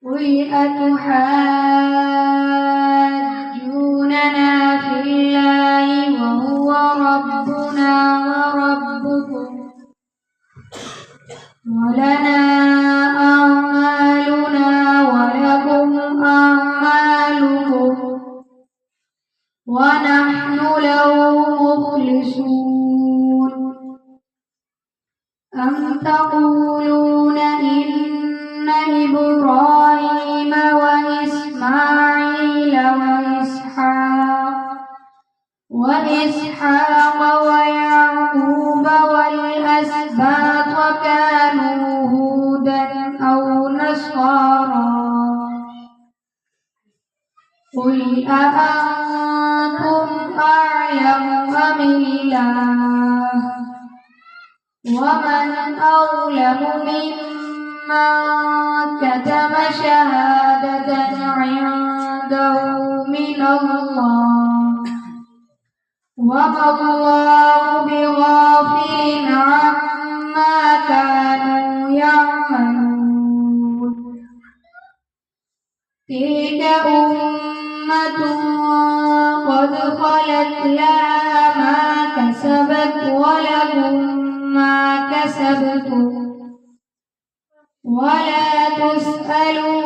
قل أتحاجوننا في الله وهو ربنا وربكم ولنا أعمالنا ولكم أعمالكم ونحن له مخلصون أم تقولون إن إبراهيم وإسماعيل وإسحاق ويعقوب والأسباط كانوا هودا أو نصارى قل أأنتم أعلم أم الله ومن أظلم ممن كتم شهادة عنده من الله وما الله بغافل عما كانوا يعملون تلك أمة قد خلت لها ما كسبت ولكم ما كسبتم ولا تسألون